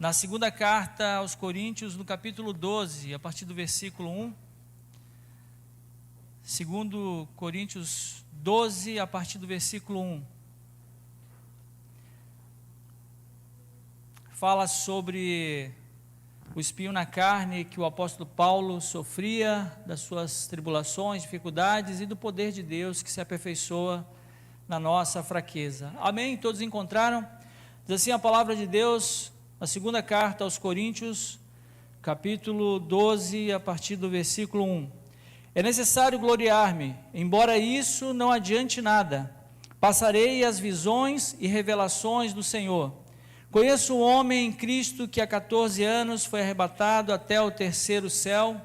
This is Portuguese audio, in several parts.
na segunda carta aos Coríntios, no capítulo 12, a partir do versículo 1. Segundo Coríntios 12, a partir do versículo 1. Fala sobre o espinho na carne que o apóstolo Paulo sofria, das suas tribulações, dificuldades e do poder de Deus que se aperfeiçoa na nossa fraqueza. Amém? Todos encontraram? Diz assim a palavra de Deus, a segunda carta aos Coríntios, capítulo 12, a partir do versículo 1. É necessário gloriar-me, embora isso não adiante nada. Passarei as visões e revelações do Senhor. Conheço um homem em Cristo que há 14 anos foi arrebatado até o terceiro céu.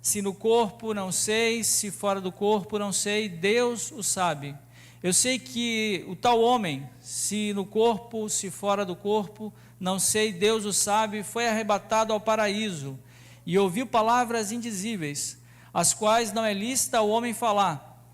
Se no corpo, não sei, se fora do corpo, não sei, Deus o sabe. Eu sei que o tal homem, se no corpo, se fora do corpo, não sei, Deus o sabe, foi arrebatado ao paraíso e ouviu palavras indizíveis, as quais não é lícito ao homem falar.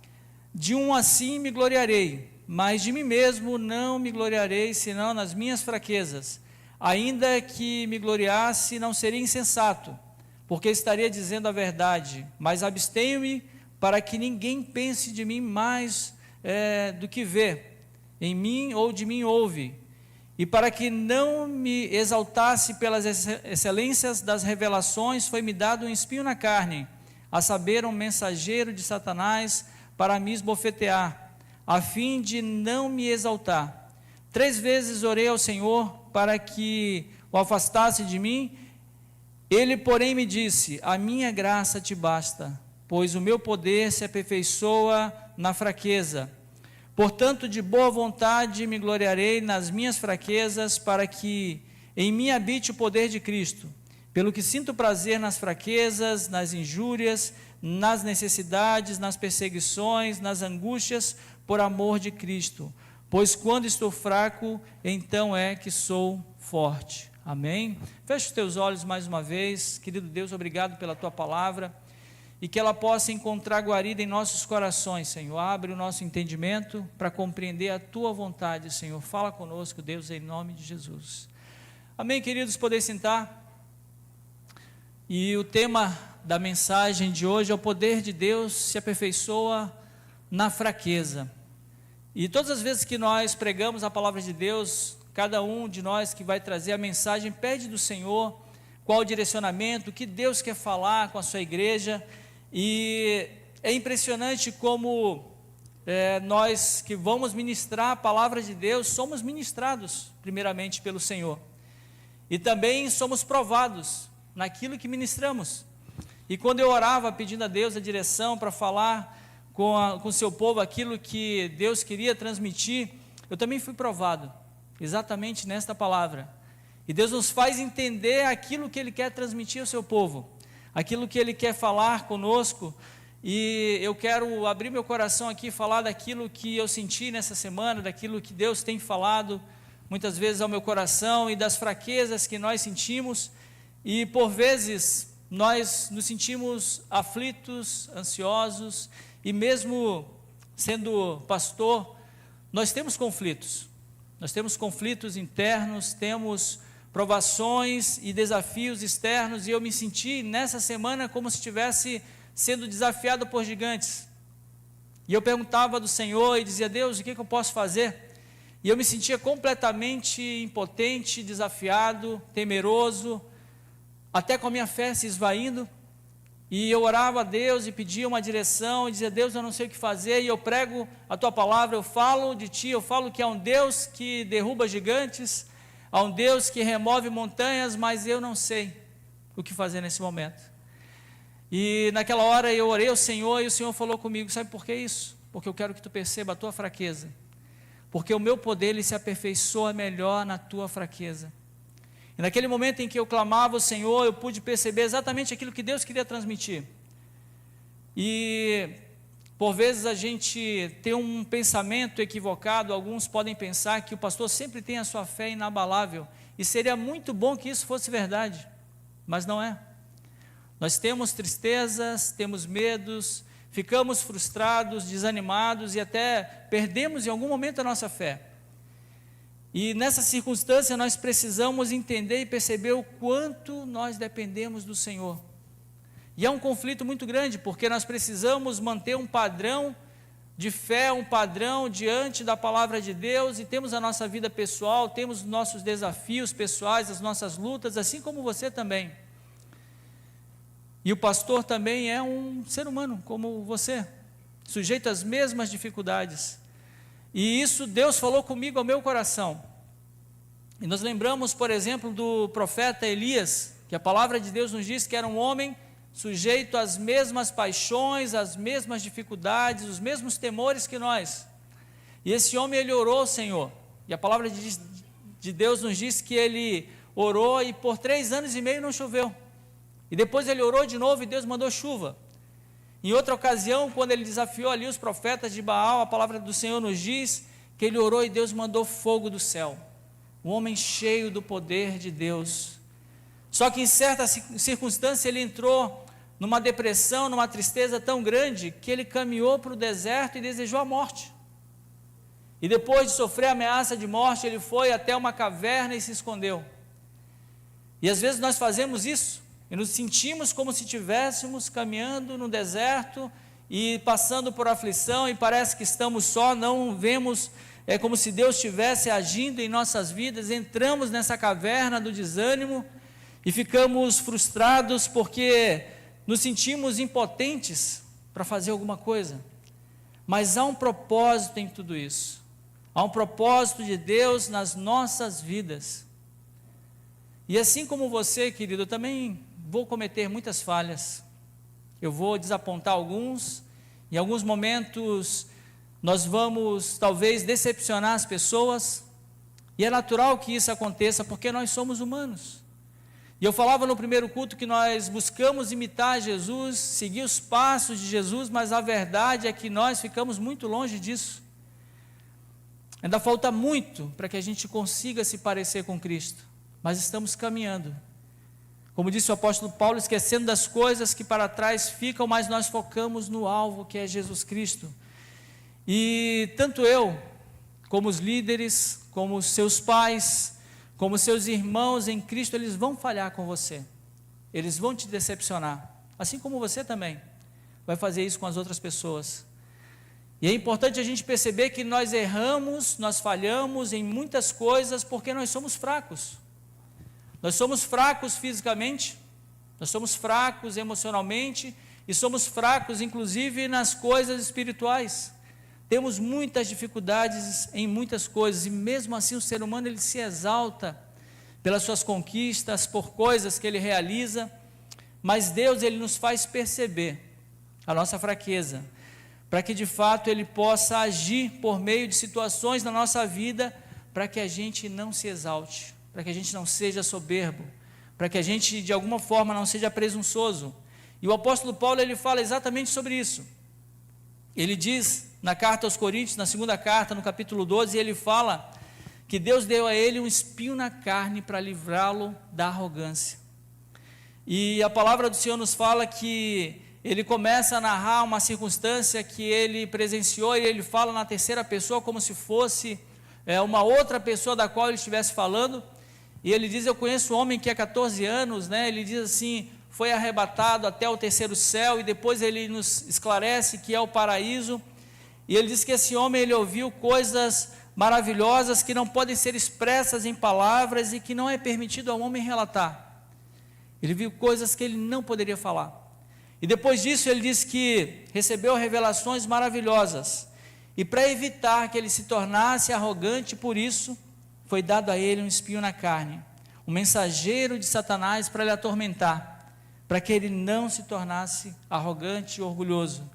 De um assim me gloriarei, mas de mim mesmo não me gloriarei, senão nas minhas fraquezas. Ainda que me gloriasse, não seria insensato, porque estaria dizendo a verdade, mas abstenho-me para que ninguém pense de mim mais do que vê, em mim ou de mim ouve, e para que não me exaltasse pelas excelências das revelações, foi-me dado um espinho na carne, a saber, um mensageiro de Satanás, para me esbofetear, a fim de não me exaltar. 3 vezes orei ao Senhor para que o afastasse de mim. Ele, porém, me disse: a minha graça te basta, pois o meu poder se aperfeiçoa na fraqueza. Portanto, de boa vontade me gloriarei nas minhas fraquezas, para que em mim habite o poder de Cristo. Pelo que sinto prazer nas fraquezas, nas injúrias, nas necessidades, nas perseguições, nas angústias, por amor de Cristo. Pois quando estou fraco, então é que sou forte. Amém? Feche os teus olhos mais uma vez. Querido Deus, obrigado pela tua palavra, e que ela possa encontrar guarida em nossos corações, Senhor. Abre o nosso entendimento para compreender a tua vontade, Senhor. Fala conosco, Deus, em nome de Jesus. Amém, queridos? Podem sentar. E o tema da mensagem de hoje é o poder de Deus se aperfeiçoa na fraqueza. E todas as vezes que nós pregamos a palavra de Deus, cada um de nós que vai trazer a mensagem pede do Senhor qual o direcionamento, o que Deus quer falar com a sua igreja. E é impressionante como nós que vamos ministrar a palavra de Deus, somos ministrados primeiramente pelo Senhor, e também somos provados naquilo que ministramos. E quando eu orava pedindo a Deus a direção para falar com o seu povo aquilo que Deus queria transmitir, eu também fui provado, exatamente nesta palavra. E Deus nos faz entender aquilo que Ele quer transmitir ao seu povo, aquilo que Ele quer falar conosco. E eu quero abrir meu coração aqui e falar daquilo que eu senti nessa semana, daquilo que Deus tem falado muitas vezes ao meu coração, e das fraquezas que nós sentimos, e por vezes nós nos sentimos aflitos, ansiosos, e mesmo sendo pastor, nós temos conflitos internos, temos provações e desafios externos, e eu me senti nessa semana como se estivesse sendo desafiado por gigantes, e eu perguntava do Senhor e dizia: Deus, o que eu posso fazer? E eu me sentia completamente impotente, desafiado, temeroso, até com a minha fé se esvaindo. E eu orava a Deus e pedia uma direção, e dizia: Deus, eu não sei o que fazer, e eu prego a tua palavra, eu falo de ti, eu falo que há um Deus que derruba gigantes, há um Deus que remove montanhas, mas eu não sei o que fazer nesse momento. E naquela hora eu orei ao Senhor, e o Senhor falou comigo: sabe por que isso? Porque eu quero que tu perceba a tua fraqueza, porque o meu poder ele se aperfeiçoa melhor na tua fraqueza. E naquele momento em que eu clamava ao Senhor, eu pude perceber exatamente aquilo que Deus queria transmitir. E por vezes a gente tem um pensamento equivocado. Alguns podem pensar que o pastor sempre tem a sua fé inabalável, e seria muito bom que isso fosse verdade, mas não é. Nós temos tristezas, temos medos, ficamos frustrados, desanimados, e até perdemos em algum momento a nossa fé. E nessa circunstância nós precisamos entender e perceber o quanto nós dependemos do Senhor. E é um conflito muito grande, porque nós precisamos manter um padrão de fé, um padrão diante da palavra de Deus, e temos a nossa vida pessoal, temos os nossos desafios pessoais, as nossas lutas, assim como você também. E o pastor também é um ser humano, como você, sujeito às mesmas dificuldades. E isso Deus falou comigo ao meu coração. E nós lembramos, por exemplo, do profeta Elias, que a palavra de Deus nos diz que era um homem sujeito às mesmas paixões, às mesmas dificuldades, os mesmos temores que nós. E esse homem, ele orou ao Senhor. E a palavra de Deus nos diz que ele orou e por 3 anos e meio não choveu. E depois ele orou de novo e Deus mandou chuva. Em outra ocasião, quando ele desafiou ali os profetas de Baal, a palavra do Senhor nos diz que ele orou e Deus mandou fogo do céu. Um homem cheio do poder de Deus. Só que em certa circunstância ele entrou numa depressão, numa tristeza tão grande, que ele caminhou para o deserto e desejou a morte. E depois de sofrer a ameaça de morte, ele foi até uma caverna e se escondeu. E às vezes nós fazemos isso, e nos sentimos como se estivéssemos caminhando no deserto, e passando por aflição, e parece que estamos só, não vemos, é como se Deus estivesse agindo em nossas vidas, entramos nessa caverna do desânimo, e ficamos frustrados, porque nos sentimos impotentes para fazer alguma coisa. Mas há um propósito em tudo isso. Há um propósito de Deus nas nossas vidas. E assim como você, querido, eu também vou cometer muitas falhas. Eu vou desapontar alguns. Em alguns momentos nós vamos talvez decepcionar as pessoas. E é natural que isso aconteça, porque nós somos humanos. E eu falava no primeiro culto que nós buscamos imitar Jesus, seguir os passos de Jesus, mas a verdade é que nós ficamos muito longe disso. Ainda falta muito para que a gente consiga se parecer com Cristo, mas estamos caminhando. Como disse o apóstolo Paulo, esquecendo das coisas que para trás ficam, mas nós focamos no alvo, que é Jesus Cristo. E tanto eu, como os líderes, como os seus pais, como seus irmãos em Cristo, eles vão falhar com você, eles vão te decepcionar, assim como você também vai fazer isso com as outras pessoas. E é importante a gente perceber que nós erramos, nós falhamos em muitas coisas, porque nós somos fracos. Nós somos fracos fisicamente, nós somos fracos emocionalmente, e somos fracos inclusive nas coisas espirituais. Temos muitas dificuldades em muitas coisas, e mesmo assim o ser humano, ele se exalta pelas suas conquistas, por coisas que ele realiza, mas Deus, ele nos faz perceber a nossa fraqueza, para que de fato ele possa agir por meio de situações na nossa vida, para que a gente não se exalte, para que a gente não seja soberbo, para que a gente de alguma forma não seja presunçoso. E o apóstolo Paulo, ele fala exatamente sobre isso. Ele diz na carta aos Coríntios, na segunda carta, no capítulo 12, ele fala que Deus deu a ele um espinho na carne para livrá-lo da arrogância. E a palavra do Senhor nos fala que ele começa a narrar uma circunstância que ele presenciou, e ele fala na terceira pessoa como se fosse uma outra pessoa da qual ele estivesse falando, e ele diz: eu conheço um homem que há 14 anos, ele diz assim, foi arrebatado até o terceiro céu, e depois ele nos esclarece que é o paraíso. E ele diz que esse homem, ele ouviu coisas maravilhosas que não podem ser expressas em palavras e que não é permitido ao homem relatar. Ele viu coisas que ele não poderia falar. E depois disso ele diz que recebeu revelações maravilhosas. E para evitar que ele se tornasse arrogante, por isso foi dado a ele um espinho na carne, um mensageiro de Satanás para lhe atormentar, para que ele não se tornasse arrogante e orgulhoso.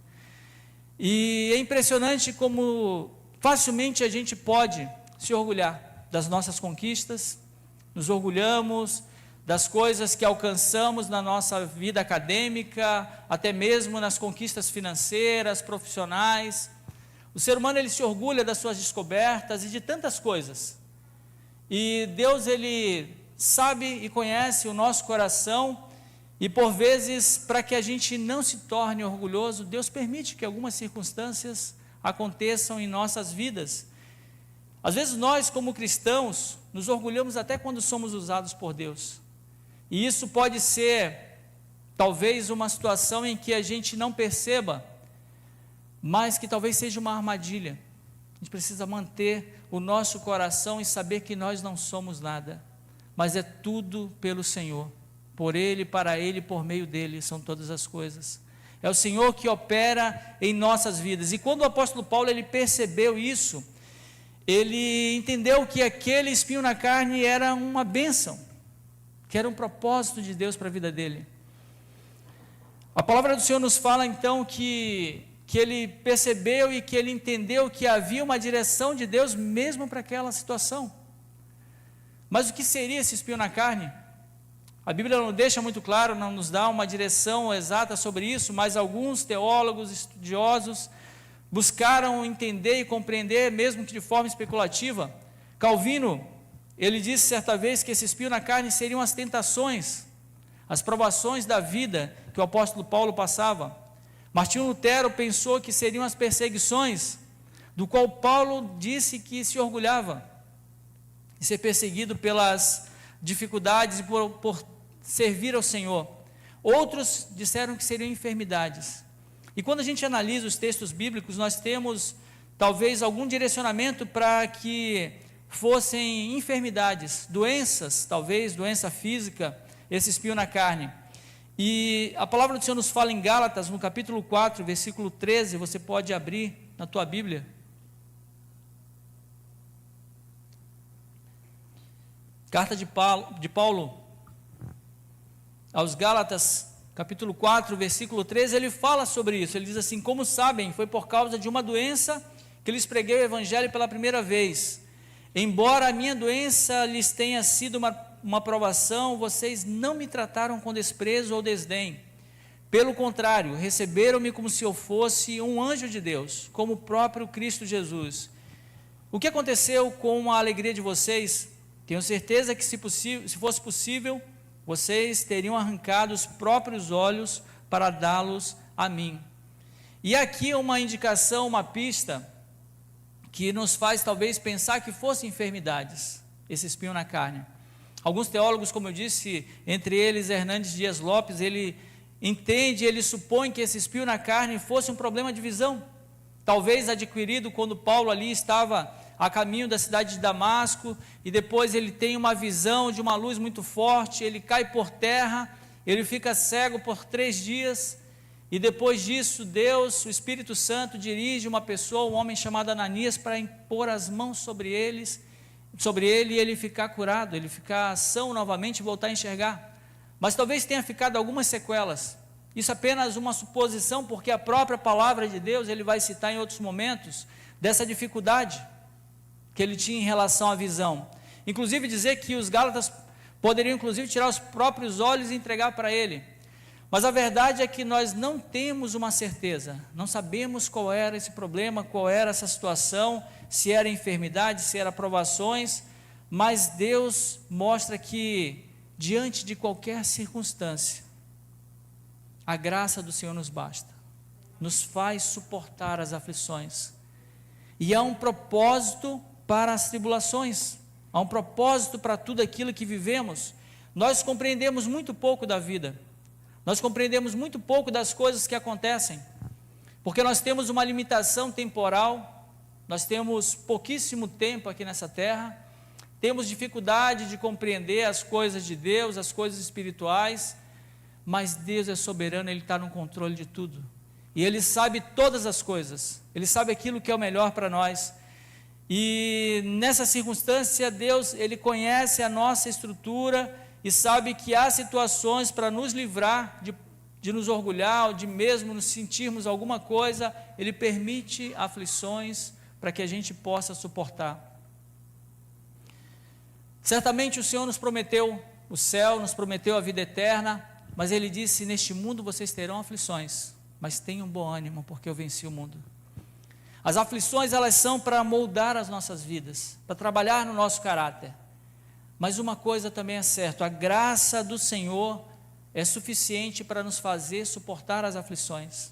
E é impressionante como facilmente a gente pode se orgulhar das nossas conquistas, nos orgulhamos das coisas que alcançamos na nossa vida acadêmica, até mesmo nas conquistas financeiras, profissionais. O ser humano, ele se orgulha das suas descobertas e de tantas coisas. E Deus, ele sabe e conhece o nosso coração, e por vezes, para que a gente não se torne orgulhoso, Deus permite que algumas circunstâncias aconteçam em nossas vidas. Às vezes nós, como cristãos, nos orgulhamos até quando somos usados por Deus. E isso pode ser, talvez, uma situação em que a gente não perceba, mas que talvez seja uma armadilha. A gente precisa manter o nosso coração e saber que nós não somos nada, mas é tudo pelo Senhor, por Ele, para Ele, por meio dEle, são todas as coisas. É o Senhor que opera em nossas vidas. E quando o apóstolo Paulo ele percebeu isso, ele entendeu que aquele espinho na carne era uma bênção, que era um propósito de Deus para a vida dele. A palavra do Senhor nos fala então que ele percebeu e que ele entendeu que havia uma direção de Deus mesmo para aquela situação. Mas o que seria esse espinho na carne? A Bíblia não deixa muito claro, não nos dá uma direção exata sobre isso, mas alguns teólogos, estudiosos, buscaram entender e compreender, mesmo que de forma especulativa. Calvino, ele disse certa vez que esse espinho na carne seriam as tentações, as provações da vida que o apóstolo Paulo passava. Martinho Lutero pensou que seriam as perseguições, do qual Paulo disse que se orgulhava, de ser perseguido pelas dificuldades e por servir ao Senhor. Outros disseram que seriam enfermidades. E quando a gente analisa os textos bíblicos, nós temos talvez algum direcionamento para que fossem enfermidades, doenças, talvez doença física, esse espinho na carne. E a palavra do Senhor nos fala em Gálatas, no capítulo 4, versículo 13, você pode abrir na tua Bíblia. Carta de Paulo aos Gálatas, capítulo 4, versículo 13, ele fala sobre isso. Ele diz assim: como sabem, foi por causa de uma doença que lhes preguei o evangelho pela primeira vez. Embora a minha doença lhes tenha sido uma provação, vocês não me trataram com desprezo ou desdém. Pelo contrário, receberam-me como se eu fosse um anjo de Deus, como o próprio Cristo Jesus. O que aconteceu com a alegria de vocês? Tenho certeza que se fosse possível, vocês teriam arrancado os próprios olhos para dá-los a mim. E aqui uma indicação, uma pista, que nos faz talvez pensar que fossem enfermidades, esse espinho na carne. Alguns teólogos, como eu disse, entre eles Hernandes Dias Lopes, ele entende, ele supõe que esse espinho na carne fosse um problema de visão, talvez adquirido quando Paulo ali estava a caminho da cidade de Damasco, e depois ele tem uma visão de uma luz muito forte, ele cai por terra, ele fica cego por 3 dias, e depois disso Deus, o Espírito Santo, dirige uma pessoa, um homem chamado Ananias, para impor as mãos sobre ele, e ele ficar curado, ele ficar são novamente e voltar a enxergar. Mas talvez tenha ficado algumas sequelas, isso é apenas uma suposição, porque a própria palavra de Deus, ele vai citar em outros momentos, dessa dificuldade que ele tinha em relação à visão, inclusive dizer que os Gálatas poderiam inclusive tirar os próprios olhos e entregar para ele, mas a verdade é que nós não temos uma certeza, não sabemos qual era esse problema, qual era essa situação, se era enfermidade, se era provações, mas Deus mostra que diante de qualquer circunstância, a graça do Senhor nos basta, nos faz suportar as aflições, e há um propósito para as tribulações, há um propósito para tudo aquilo que vivemos. Nós compreendemos muito pouco da vida, nós compreendemos muito pouco das coisas que acontecem, porque nós temos uma limitação temporal, nós temos pouquíssimo tempo aqui nessa terra, temos dificuldade de compreender as coisas de Deus, as coisas espirituais, mas Deus é soberano, Ele está no controle de tudo, e Ele sabe todas as coisas, Ele sabe aquilo que é o melhor para nós. E nessa circunstância Deus, Ele conhece a nossa estrutura e sabe que há situações para nos livrar de nos orgulhar, ou de mesmo nos sentirmos alguma coisa, Ele permite aflições para que a gente possa suportar. Certamente o Senhor nos prometeu o céu, nos prometeu a vida eterna, mas Ele disse: neste mundo vocês terão aflições, mas tenham bom ânimo, porque eu venci o mundo. As aflições, elas são para moldar as nossas vidas, para trabalhar no nosso caráter. Mas uma coisa também é certa: a graça do Senhor é suficiente para nos fazer suportar as aflições.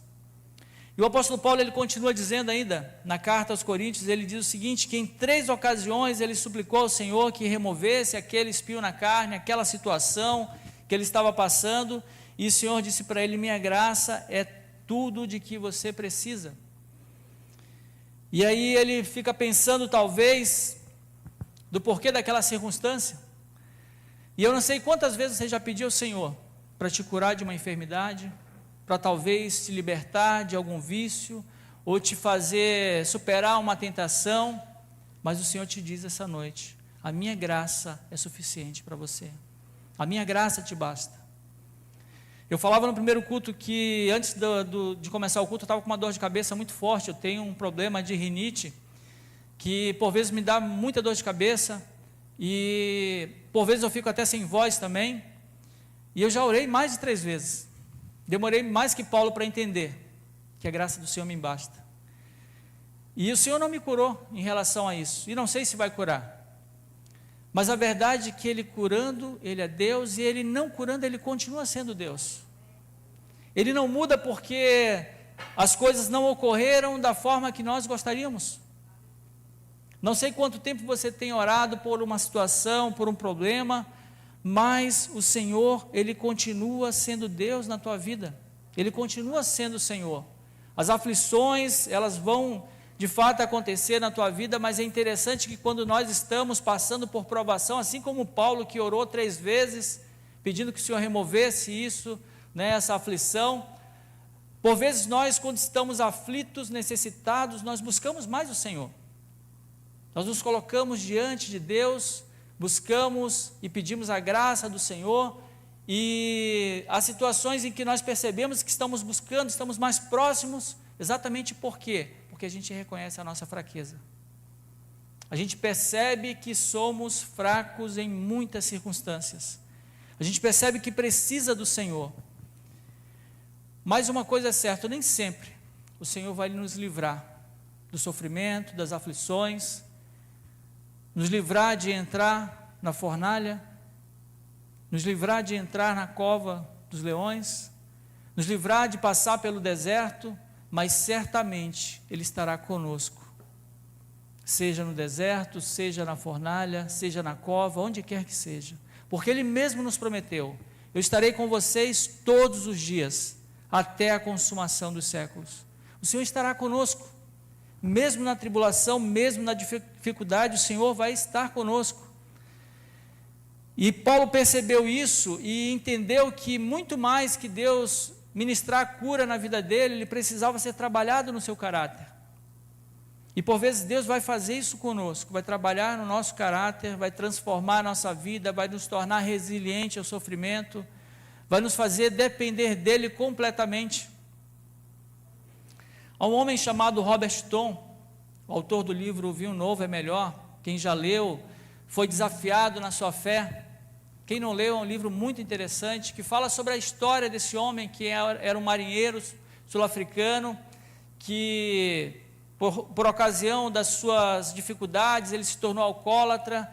E o apóstolo Paulo, ele continua dizendo ainda, na carta aos Coríntios, ele diz o seguinte, que em 3 ocasiões ele suplicou ao Senhor que removesse aquele espinho na carne, aquela situação que ele estava passando, e o Senhor disse para ele, minha graça é tudo de que você precisa. E aí ele fica pensando talvez do porquê daquela circunstância. E eu não sei quantas vezes você já pediu ao Senhor para te curar de uma enfermidade, para talvez te libertar de algum vício, ou te fazer superar uma tentação, mas o Senhor te diz essa noite, a minha graça é suficiente para você, a minha graça te basta. Eu falava no primeiro culto que antes de começar o culto eu estava com uma dor de cabeça muito forte, eu tenho um problema de rinite, que por vezes me dá muita dor de cabeça, e por vezes eu fico até sem voz também, e eu já orei mais de 3 vezes, demorei mais que Paulo para entender, que a graça do Senhor me basta, e o Senhor não me curou em relação a isso, e não sei se vai curar, mas a verdade é que Ele curando, Ele é Deus, e Ele não curando, Ele continua sendo Deus, Ele não muda porque as coisas não ocorreram da forma que nós gostaríamos. Não sei quanto tempo você tem orado por uma situação, por um problema, mas o Senhor, Ele continua sendo Deus na tua vida, Ele continua sendo o Senhor. As aflições, elas vão de fato acontecer na tua vida, mas é interessante que quando nós estamos passando por provação, assim como Paulo que orou 3 vezes, pedindo que o Senhor removesse isso, essa aflição, por vezes nós quando estamos aflitos, necessitados, nós buscamos mais o Senhor, nós nos colocamos diante de Deus, buscamos e pedimos a graça do Senhor, e há situações em que nós percebemos que estamos buscando, estamos mais próximos, exatamente por quê? Porque a gente reconhece a nossa fraqueza, a gente percebe que somos fracos em muitas circunstâncias, a gente percebe que precisa do Senhor, mas uma coisa é certa, nem sempre o Senhor vai nos livrar do sofrimento, das aflições, nos livrar de entrar na fornalha, nos livrar de entrar na cova dos leões, nos livrar de passar pelo deserto, mas certamente Ele estará conosco, seja no deserto, seja na fornalha, seja na cova, onde quer que seja, porque Ele mesmo nos prometeu, eu estarei com vocês todos os dias, até a consumação dos séculos. O Senhor estará conosco, mesmo na tribulação, mesmo na dificuldade, o Senhor vai estar conosco. E Paulo percebeu isso e entendeu que muito mais que Deus ministrar a cura na vida dele, ele precisava ser trabalhado no seu caráter. E por vezes Deus vai fazer isso conosco, vai trabalhar no nosso caráter, vai transformar a nossa vida, vai nos tornar resiliente ao sofrimento, vai nos fazer depender dele completamente. Há um homem chamado Robert Tom, o autor do livro O Vinho Novo é Melhor, quem já leu, foi desafiado na sua fé. Quem não leu, é um livro muito interessante, que fala sobre a história desse homem, que era um marinheiro sul-africano, que por ocasião das suas dificuldades, ele se tornou alcoólatra,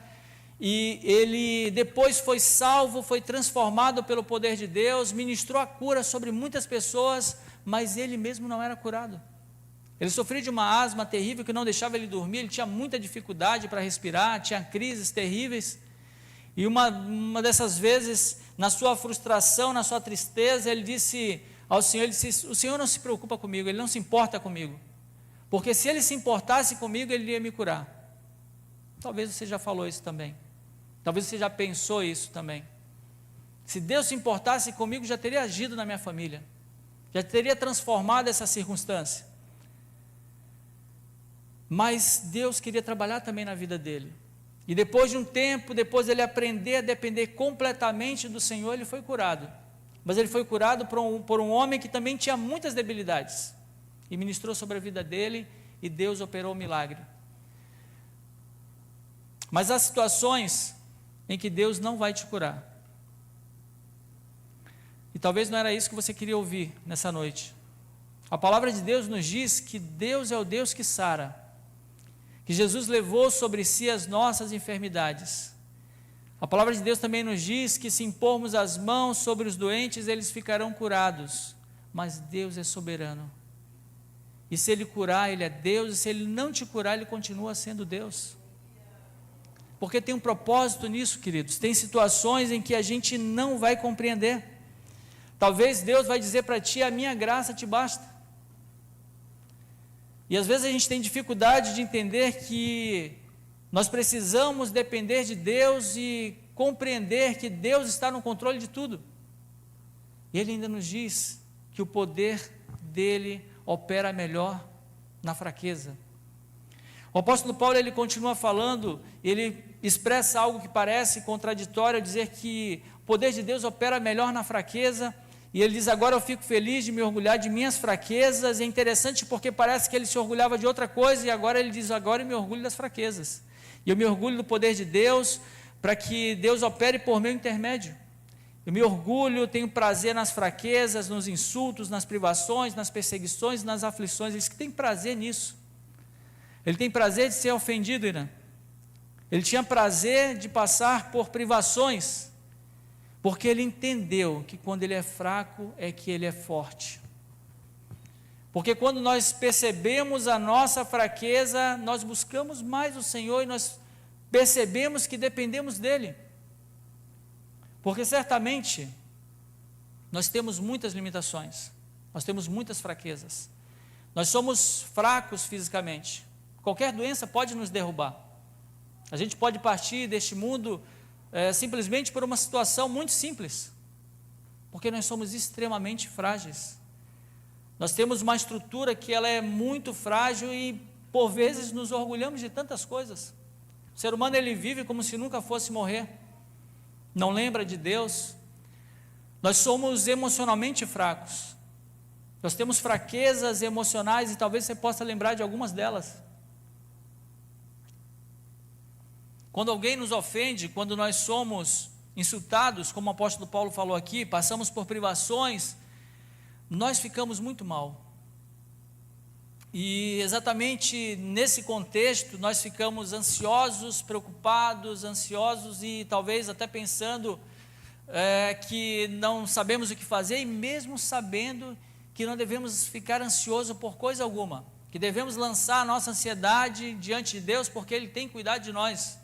e ele depois foi salvo, foi transformado pelo poder de Deus, ministrou a cura sobre muitas pessoas, mas ele mesmo não era curado. Ele sofria de uma asma terrível que não deixava ele dormir, ele tinha muita dificuldade para respirar, tinha crises terríveis, e uma dessas vezes, na sua frustração, na sua tristeza, ele disse ao Senhor, ele disse, o Senhor não se preocupa comigo, Ele não se importa comigo, porque se Ele se importasse comigo, Ele iria me curar. Talvez você já falou isso também, talvez você já pensou isso também, se Deus se importasse comigo, já teria agido na minha família, já teria transformado essa circunstância, mas Deus queria trabalhar também na vida dele, e depois de um tempo, depois ele aprender a depender completamente do Senhor, ele foi curado, mas ele foi curado por um homem que também tinha muitas debilidades, e ministrou sobre a vida dele, e Deus operou o milagre. Mas há situações em que Deus não vai te curar, e talvez não era isso que você queria ouvir nessa noite. A palavra de Deus nos diz que Deus é o Deus que sara, que Jesus levou sobre si as nossas enfermidades. A palavra de Deus também nos diz que se impormos as mãos sobre os doentes, eles ficarão curados, mas Deus é soberano, E se Ele curar, Ele é Deus, e se Ele não te curar, Ele continua sendo Deus. Porque tem um propósito nisso, queridos. Tem situações em que a gente não vai compreender. Talvez Deus vai dizer para ti: a minha graça te basta. E às vezes a gente tem dificuldade de entender que nós precisamos depender de Deus e compreender que Deus está no controle de tudo. E Ele ainda nos diz que o poder dEle opera melhor na fraqueza. O apóstolo Paulo, ele continua falando, ele expressa algo que parece contraditório, ao dizer que o poder de Deus opera melhor na fraqueza, e ele diz: agora eu fico feliz de me orgulhar de minhas fraquezas. É interessante porque parece que ele se orgulhava de outra coisa, e agora ele diz: agora eu me orgulho das fraquezas, e eu me orgulho do poder de Deus, para que Deus opere por meu intermédio. Eu me orgulho, tenho prazer nas fraquezas, nos insultos, nas privações, nas perseguições, nas aflições. Ele diz que tem prazer nisso. Ele tem prazer de ser ofendido, Irã. Ele tinha prazer de passar por privações, porque ele entendeu que quando ele é fraco é que ele é forte. Porque quando nós percebemos a nossa fraqueza, nós buscamos mais o Senhor e nós percebemos que dependemos dEle. Porque certamente nós temos muitas limitações, nós temos muitas fraquezas, nós somos fracos fisicamente. Qualquer doença pode nos derrubar. A gente pode partir deste mundo simplesmente por uma situação muito simples, porque nós somos extremamente frágeis. Nós temos uma estrutura que ela é muito frágil e por vezes nos orgulhamos de tantas coisas. O ser humano, ele vive como se nunca fosse morrer, não lembra de Deus. Nós somos emocionalmente fracos, nós temos fraquezas emocionais e talvez você possa lembrar de algumas delas. Quando alguém nos ofende, quando nós somos insultados, como o apóstolo Paulo falou aqui, passamos por privações, nós ficamos muito mal. E exatamente nesse contexto, nós ficamos ansiosos, preocupados, ansiosos e talvez até pensando que não sabemos o que fazer, e mesmo sabendo que não devemos ficar ansiosos por coisa alguma, que devemos lançar a nossa ansiedade diante de Deus, porque Ele tem cuidado de nós.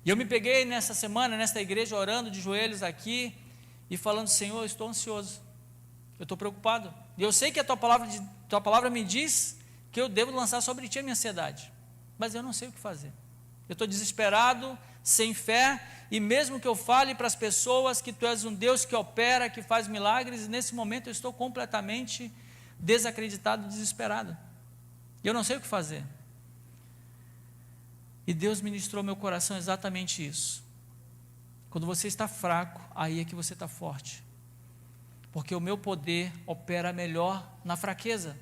E eu me peguei nessa semana, nesta igreja, orando de joelhos aqui, e falando: Senhor, eu estou ansioso, eu estou preocupado, e eu sei que a tua palavra me diz que eu devo lançar sobre ti a minha ansiedade, mas eu não sei o que fazer, eu estou desesperado, sem fé, e mesmo que eu fale para as pessoas que tu és um Deus que opera, que faz milagres, nesse momento eu estou completamente desacreditado, desesperado, e eu não sei o que fazer. E Deus ministrou ao meu coração exatamente isso: quando você está fraco, aí é que você está forte, porque o meu poder opera melhor na fraqueza,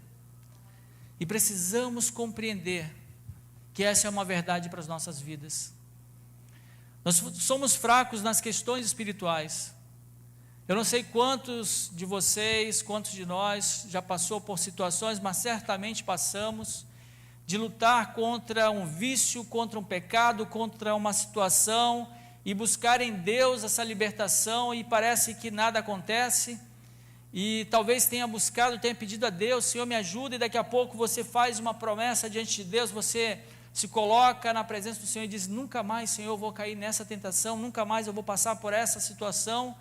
e precisamos compreender que essa é uma verdade para as nossas vidas. Nós somos fracos nas questões espirituais. Eu não sei quantos de vocês, quantos de nós já passou por situações, mas certamente passamos, de lutar contra um vício, contra um pecado, contra uma situação, e buscar em Deus essa libertação, e parece que nada acontece, e talvez tenha buscado, tenha pedido a Deus: Senhor, me ajuda, e daqui a pouco você faz uma promessa diante de Deus, você se coloca na presença do Senhor e diz: nunca mais, Senhor, eu vou cair nessa tentação, nunca mais eu vou passar por essa situação,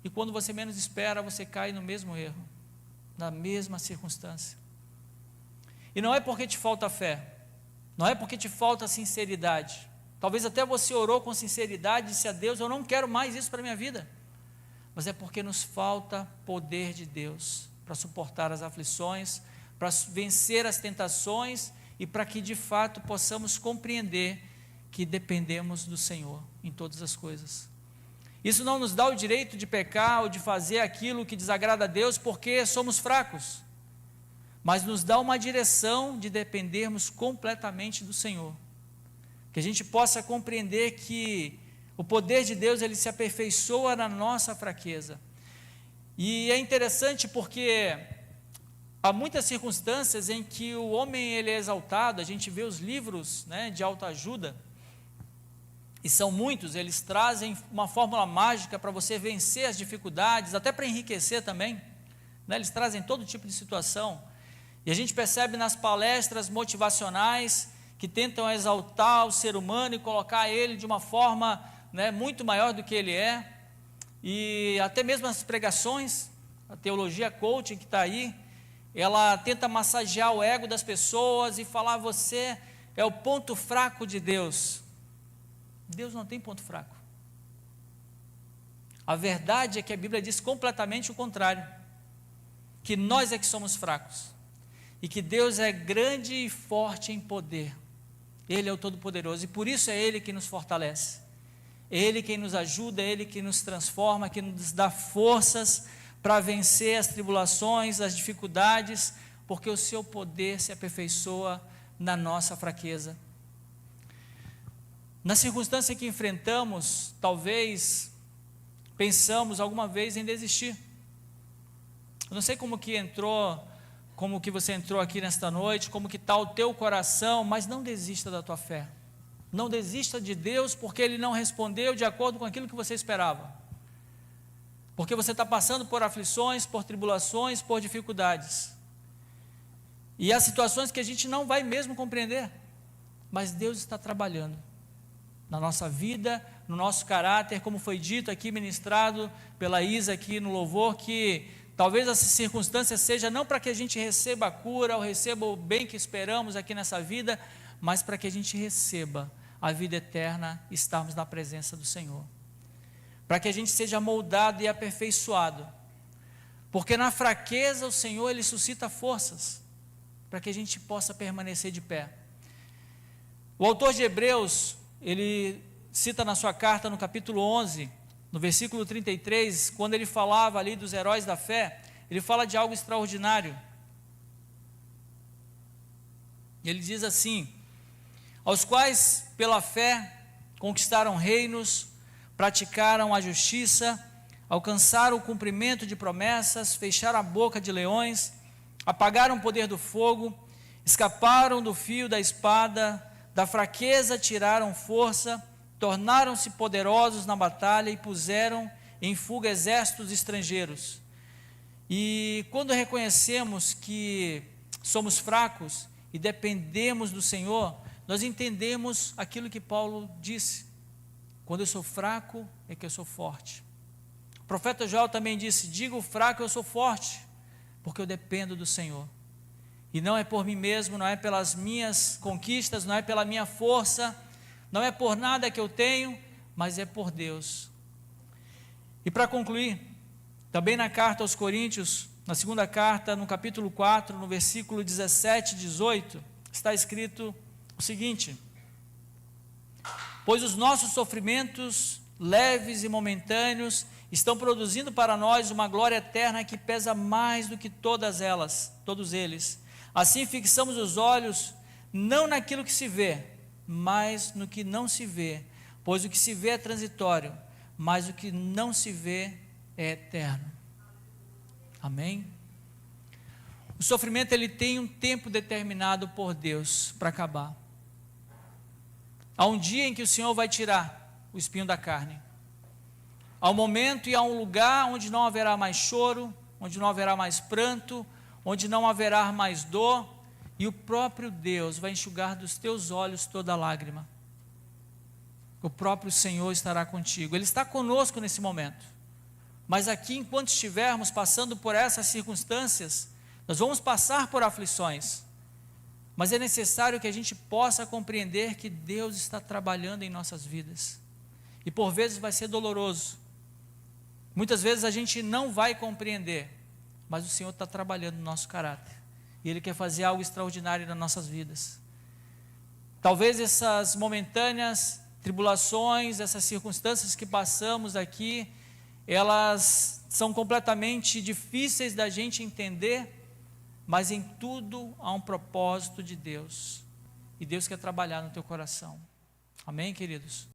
e quando você menos espera, você cai no mesmo erro, na mesma circunstância. E não é porque te falta fé, não é porque te falta sinceridade, talvez até você orou com sinceridade e disse a Deus: eu não quero mais isso para a minha vida, mas é porque nos falta poder de Deus para suportar as aflições, para vencer as tentações, e para que de fato possamos compreender que dependemos do Senhor em todas as coisas. Isso não nos dá o direito de pecar ou de fazer aquilo que desagrada a Deus porque somos fracos, mas nos dá uma direção de dependermos completamente do Senhor, que a gente possa compreender que o poder de Deus, ele se aperfeiçoa na nossa fraqueza. E é interessante porque há muitas circunstâncias em que o homem ele é exaltado. A gente vê os livros, de autoajuda, e são muitos, eles trazem uma fórmula mágica para você vencer as dificuldades, até para enriquecer também, eles trazem todo tipo de situação, E a gente percebe nas palestras motivacionais que tentam exaltar o ser humano e colocar ele de uma forma, né, muito maior do que ele é. E até mesmo as pregações, a teologia coaching que está aí, ela tenta massagear o ego das pessoas e falar: você é o ponto fraco de Deus. Deus não tem ponto fraco. A verdade é que a Bíblia diz completamente o contrário, que nós é que somos fracos, e que Deus é grande e forte em poder. Ele é o Todo-Poderoso, e por isso é Ele que nos fortalece, é Ele quem nos ajuda, é Ele que nos transforma, que nos dá forças para vencer as tribulações, as dificuldades, porque o seu poder se aperfeiçoa na nossa fraqueza. Na circunstância que enfrentamos, talvez pensamos alguma vez em desistir. Eu não sei como que você entrou aqui nesta noite, como que está o teu coração, mas não desista da tua fé. Não desista de Deus, porque Ele não respondeu de acordo com aquilo que você esperava. Porque você está passando por aflições, por tribulações, por dificuldades. E há situações que a gente não vai mesmo compreender, mas Deus está trabalhando na nossa vida, no nosso caráter, como foi dito aqui, ministrado pela Isa aqui no louvor, que talvez essa circunstância seja não para que a gente receba a cura, ou receba o bem que esperamos aqui nessa vida, mas para que a gente receba a vida eterna e estarmos na presença do Senhor. Para que a gente seja moldado e aperfeiçoado. Porque na fraqueza o Senhor, Ele suscita forças, para que a gente possa permanecer de pé. O autor de Hebreus, ele cita na sua carta no capítulo 11, no versículo 33, quando ele falava ali dos heróis da fé, ele fala de algo extraordinário. Ele diz assim: aos quais pela fé conquistaram reinos, praticaram a justiça, alcançaram o cumprimento de promessas, fecharam a boca de leões, apagaram o poder do fogo, escaparam do fio da espada, da fraqueza tiraram força, tornaram-se poderosos na batalha e puseram em fuga exércitos estrangeiros. E quando reconhecemos que somos fracos e dependemos do Senhor, nós entendemos aquilo que Paulo disse: quando eu sou fraco é que eu sou forte. O profeta Joel também disse: digo fraco, eu sou forte, porque eu dependo do Senhor. E não é por mim mesmo, não é pelas minhas conquistas, não é pela minha força, não é por nada que eu tenho, mas é por Deus. E para concluir, também na carta aos Coríntios, na segunda carta, no capítulo 4, no versículo 17 e 18, está escrito o seguinte: pois os nossos sofrimentos, leves e momentâneos, estão produzindo para nós uma glória eterna que pesa mais do que todos eles. Assim fixamos os olhos não naquilo que se vê, mas no que não se vê, pois o que se vê é transitório, mas o que não se vê é eterno. Amém? O sofrimento, ele tem um tempo determinado por Deus para acabar. Há um dia em que o Senhor vai tirar o espinho da carne. Há um momento e há um lugar onde não haverá mais choro, onde não haverá mais pranto, onde não haverá mais dor, e o próprio Deus vai enxugar dos teus olhos toda lágrima. O próprio Senhor estará contigo. Ele está conosco nesse momento. Mas aqui, enquanto estivermos passando por essas circunstâncias, nós vamos passar por aflições. Mas é necessário que a gente possa compreender que Deus está trabalhando em nossas vidas. E por vezes vai ser doloroso. Muitas vezes a gente não vai compreender, mas o Senhor está trabalhando no nosso caráter. E Ele quer fazer algo extraordinário nas nossas vidas. Talvez essas momentâneas tribulações, essas circunstâncias que passamos aqui, elas são completamente difíceis da gente entender, mas em tudo há um propósito de Deus. E Deus quer trabalhar no teu coração. Amém, queridos?